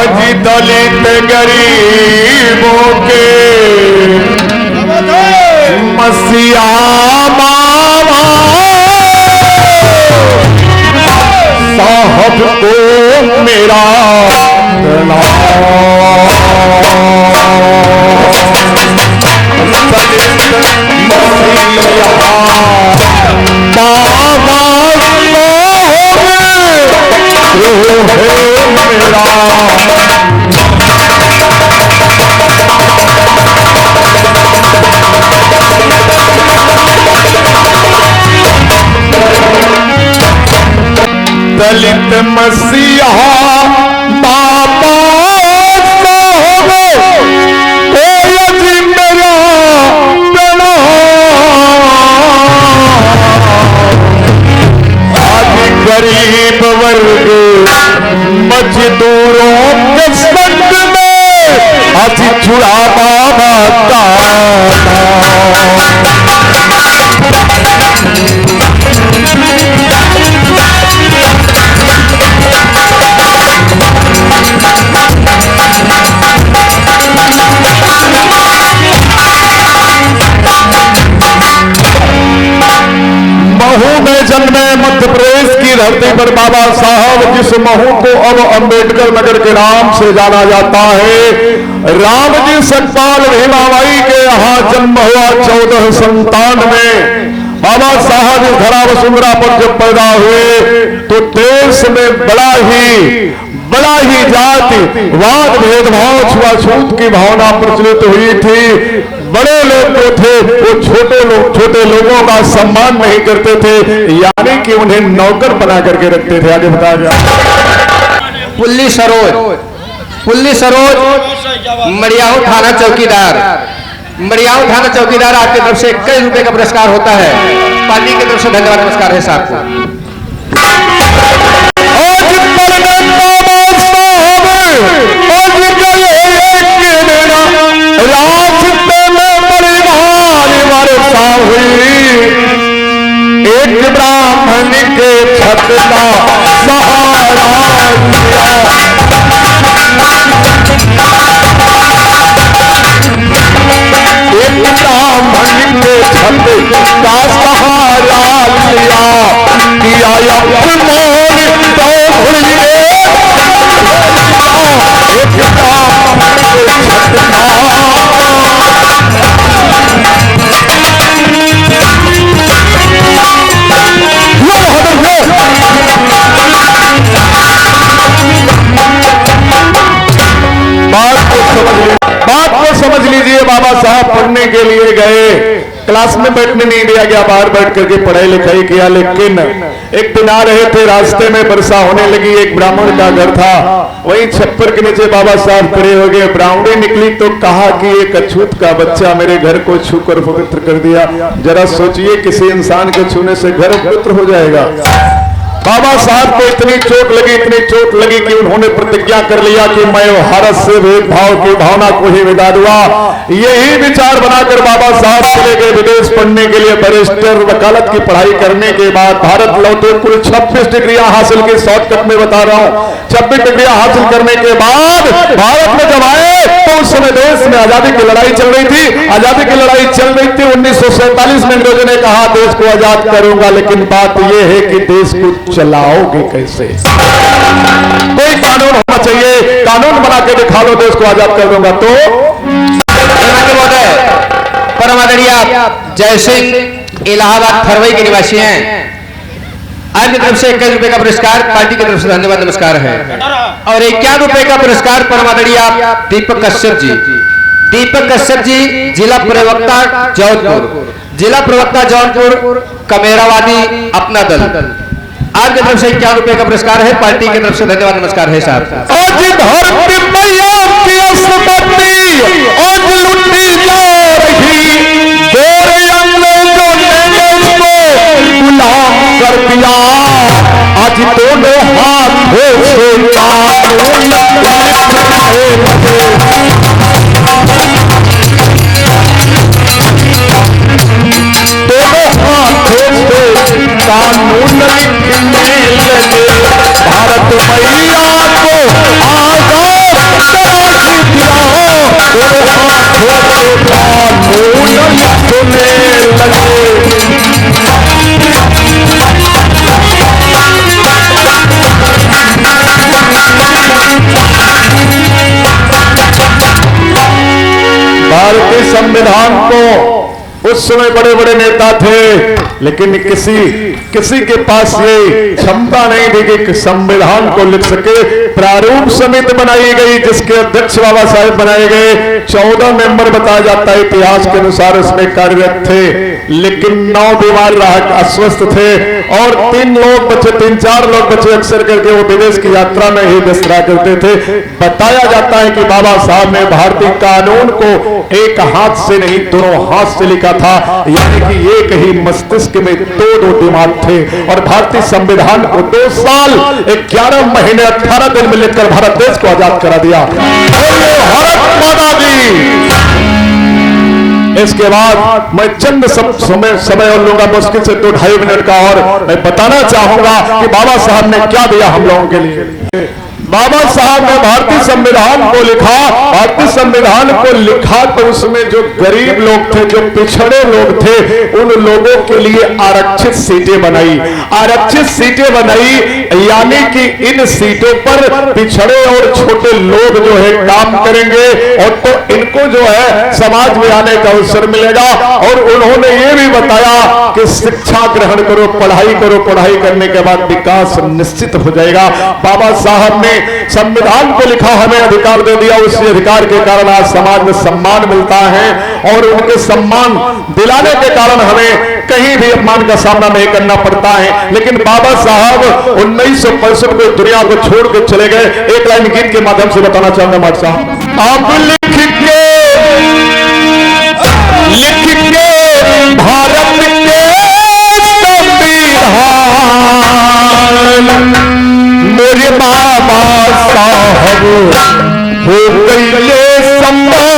जी दलित गरीबों के मसीहा बाबा साहब को मेरा दलित मसीहा बाबा साहब कोई जी मेरा आज गरीब वर्ग मजदूरों के संग में आज छुड़ा बाबा का महू में जन्मे मध्य प्रदेश की धरती पर बाबा साहब, जिस महू को अब अंबेडकर नगर के नाम से जाना जाता है। रामजी सतपाल भीमाबाई के यहाँ जन्म हुआ 1497 बाबा साहब इस धरा वसुंधरा पर जब पैदा हुए तो देश में बड़ा ही जाति वाद भेदभाव छुआछूत की भावना प्रचलित हुई थी। बड़े लोग जो थे वो छोटे लोगों का सम्मान नहीं करते थे, यानी कि उन्हें नौकर बना करके रखते थे। आगे बताया गया। पुल्ली सरोज मड़ियाऊ थाना चौकीदार आपकी तरफ से 21 रुपए का पुरस्कार होता है। पार्टी की तरफ से धन्यवाद, नमस्कार है साहब को। एक ब्राह्मण के छत का सहारा एक ब्राह्मण के छत का सहारा लिया किया अपमान तो भूलिए एक ब्राह्मण के छत बात को समझ लीजिए। बाबा साहब पढ़ने के लिए गए, क्लास में बैठने नहीं दिया गया, बाहर बैठ करके पढ़ाई लिखाई किया। लेकिन एक दिन आ रहे थे, रास्ते में वर्षा होने लगी, एक ब्राह्मण का घर था, वहीं छप्पर के नीचे बाबा साहब खड़े हो गए। ब्राह्मणी निकली तो कहा कि एक अछूत का बच्चा मेरे घर को छूकर पवित्र कर दिया। जरा सोचिए किसी इंसान के छूने से घर पवित्र हो जाएगा। बाबा साहब को इतनी चोट लगी कि उन्होंने प्रतिज्ञा कर लिया कि मैं भारत से भेदभाव की भावना को ही विदा दूंगा। यही विचार बनाकर बाबा साहब चले गए विदेश पढ़ने के लिए। बैरिस्टर वकालत की पढ़ाई करने के बाद भारत लौटे। कुल 26 डिग्रियां हासिल की, शॉर्टकट में बता रहा हूं। 26 डिग्रियां हासिल करने के बाद भारत में जब आए तो उस समय देश में आजादी की लड़ाई चल रही थी। 1947 में अंग्रेजों ने कहा देश को आजाद करूंगा, लेकिन बात यह है कि देश को चलाओगे कैसे? कोई कानून होना चाहिए, कानून बना के दिखा लो देश को आजाद कर दूंगा। तो परम आदरणीय जय सिंह इलाहाबाद फरवई के निवासी हैं। आपकी तरफ से 21 रुपए का पुरस्कार, पार्टी की तरफ से धन्यवाद, नमस्कार है। और 51 रुपए का पुरस्कार परम आदरणीय दीपक कश्यप जी, जिला प्रवक्ता जौनपुर कमेरावादी अपना दल। आपकी तरफ से 51 रुपए का पुरस्कार है, पार्टी की तरफ से धन्यवाद, नमस्कार है साहब। आज दोनों हाथों से कानून लिखने लगे, भारत मैया को आजाद संविधान को, उस समय बड़े बड़े नेता थे, लेकिन किसी के पास ये क्षमता नहीं थी कि संविधान को लिख सके। प्रारूप समिति बनाई गई जिसके अध्यक्ष बाबा साहेब बनाए गए। 14 मेंबर बताया जाता है इतिहास के अनुसार उसमें कार्यरत थे, लेकिन 9 बीमार रहा, अस्वस्थ थे और 3 लोग बचे, 3-4 लोग बचे। अक्सर करके वो विदेश की यात्रा में ही व्यस्त रहा करते थे। बताया जाता है कि बाबा साहब ने भारतीय कानून को एक हाथ से नहीं, दोनों हाथ से लिखा था, यानी कि एक ही मस्तिष्क में दो दिमाग थे। और भारतीय संविधान को 2 साल 11 महीने 18 दिन में लिखकर भारत देश को आजाद करा दिया। भारत माता की। इसके बाद मैं चंद समय और लूंगा, मुश्किल से 2-2.5 मिनट का, और मैं बताना चाहूंगा कि बाबा साहब ने क्या दिया हम लोगों के लिए। बाबा साहब ने भारतीय संविधान को लिखा। भारतीय संविधान को लिखा तो उसमें जो गरीब लोग थे, जो पिछड़े लोग थे, उन लोगों के लिए आरक्षित सीटें बनाई। आरक्षित सीटें बनाई यानी कि इन सीटों पर पिछड़े और छोटे लोग जो है काम करेंगे, और तो इनको जो है समाज में आने का अवसर मिलेगा। और उन्होंने ये भी बताया कि शिक्षा ग्रहण करो, पढ़ाई करो, पढ़ाई करने के बाद विकास निश्चित हो जाएगा। बाबा साहब ने संविधान को लिखा, हमें अधिकार दे दिया। उसी अधिकार के कारण आज समाज में सम्मान मिलता है, और उनके सम्मान दिलाने के कारण हमें कहीं भी अपमान का सामना नहीं करना पड़ता है। लेकिन बाबा साहब 1965 में दुनिया को छोड़ के चले गए। एक लाइन गीत के माध्यम से बताना चाहूंगा माट साहब, आप लिख के भारत के संविधान मेरे बाबा साहब हो गए सम्मान।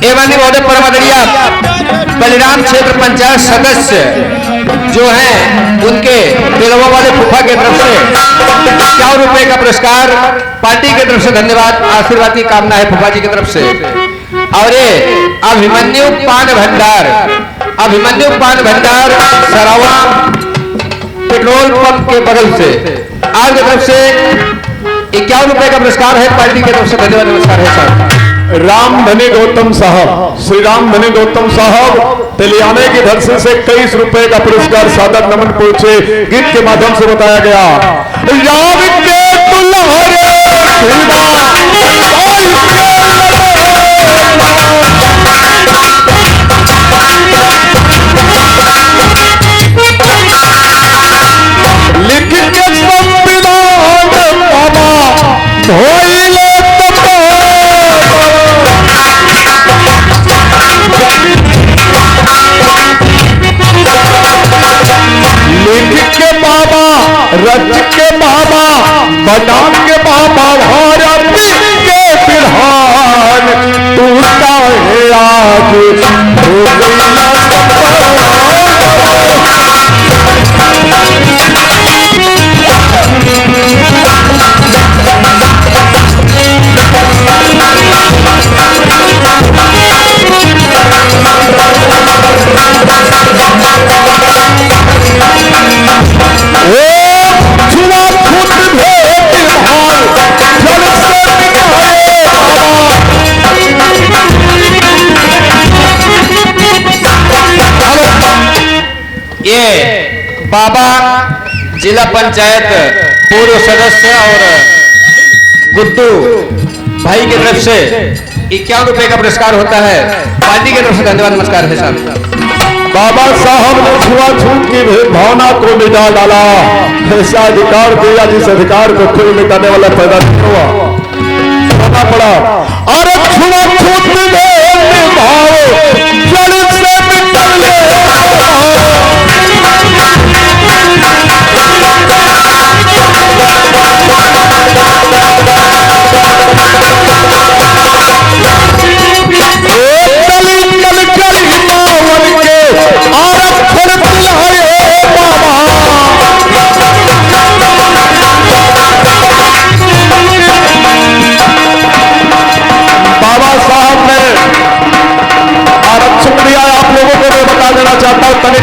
एवं महोदय परम आदरणीय बलिराम क्षेत्र पंचायत सदस्य जो हैं, उनके दिलवा वाले फूफा की तरफ से 51 रुपए का पुरस्कार, पार्टी की तरफ से धन्यवाद, आशीर्वाद की कामना है फूफा जी की तरफ से। और ये अभिमन्यु पान भंडार सरावा पेट्रोल पंप के बगल से आपकी तरफ से 51 रुपए का पुरस्कार है, पार्टी की तरफ से धन्यवाद, नमस्कार है सर। राम धनी गौतम साहब, श्री राम धनी गौतम साहब तेलियाने की धरती से 23 रुपए का पुरस्कार सादर नमन पहुंचे। गीत के माध्यम से बताया गया, राम के दुल्हरे लिख के संविधान बाबा धोइले लिख के बाबा, रच के बाबा, बना के बाबा, भारत के बिहान टूटा है आज हो ये बाबा जिला पंचायत पूर्व सदस्य और गुड्डू भाई की तरफ से 51 रुपए का पुरस्कार होता है, पार्टी की तरफ से धन्यवाद, नमस्कार है साहब। बाबा साहब ने छुआछूत की भावना को मिटा डाला, ऐसा अधिकार दिया जिस अधिकार को खुद मिटाने वाला पैदा नहीं हुआ पड़ा। और छुआछूत भाव जड़ से निकल बाबा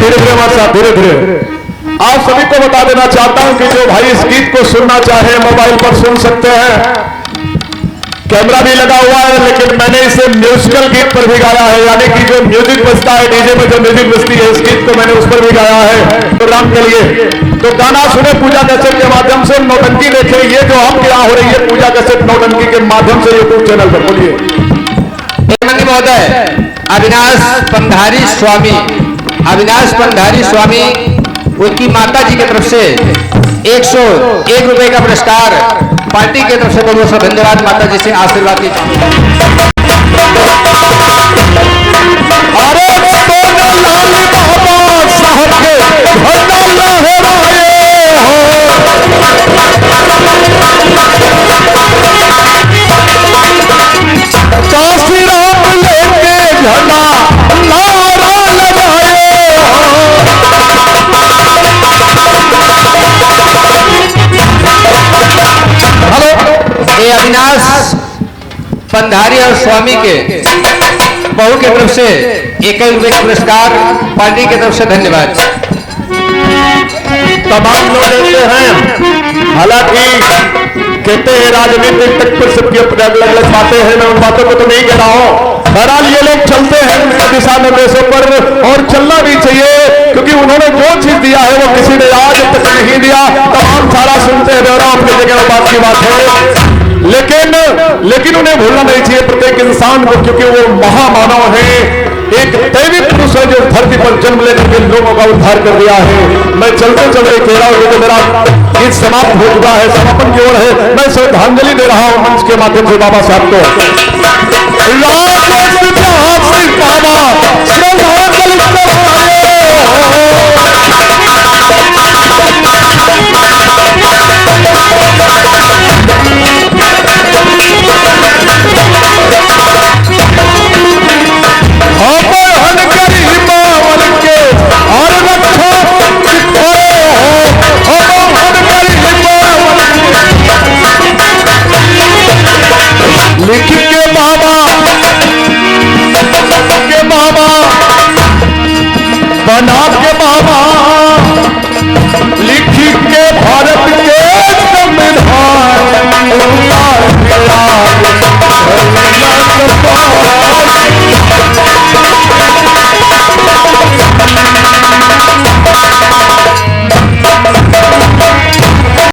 धीरे धीरे हमारे साथ धीरे धीरे आप सभी को बता देना चाहता हूं कि जो भाई इस गीत को सुनना चाहे मोबाइल पर सुन सकते हैं। कैमरा भी लगा हुआ है, लेकिन मैंने इसे म्यूजिकल गीत पर भी गाया है, यानी कि जो म्यूजिक बजता है डीजे में जो म्यूजिक बजती है, इस गीत को मैंने उस पर भी गाया है प्रोग्राम के लिए। तो गाना सुने पूजा कैसेट के माध्यम से, नौटंकी देखें। ये जो हम यहाँ हो रही है पूजा कैसेट नौटंकी के माध्यम से यूट्यूब चैनल पर। बोलिए महोदय अविनाश पंधारी स्वामी, अविनाश पंधारी स्वामी उनकी माता जी की तरफ से 101 रुपए का पुरस्कार पार्टी की तरफ से बहुत बहुत धन्यवाद। माता जी से आशीर्वाद लीजिए। अरे लाल बाबा साहब के काशी राम लेके झंडा नारा लगाए ये अविनाश पंधारी और स्वामी के बहू की तरफ से 1 रुपए का पुरस्कार पार्टी की तरफ से धन्यवाद। तमाम लोग देते हैं, हालांकि कहते हैं राजनीतिक तक पर सबकी अपनी अलग अलग बातें हैं, मैं उन बातों को तो नहीं कह रहा हूं। बहरहाल ये लोग चलते हैं उनके दिशा निर्देशों पर, और चलना भी चाहिए, क्योंकि उन्होंने जो चीज दिया है वो किसी ने आज तक नहीं दिया। तमाम सारा सुनते हैं, ब्यौरा अपनी जगह बात की बात है, लेकिन उन्हें भूलना नहीं चाहिए प्रत्येक इंसान को, क्योंकि वो महामानव है, एक दैवी पुरुष है जो धरती पर जन्म लेकर के लोगों का उद्धार कर दिया है। मैं चलते चलते कह रहा हूं कि मेरा गीत समाप्त हो चुका है, समापन की ओर है। मैं श्रद्धांजलि दे रहा हूं मंच के माध्यम से बाबा साहब को।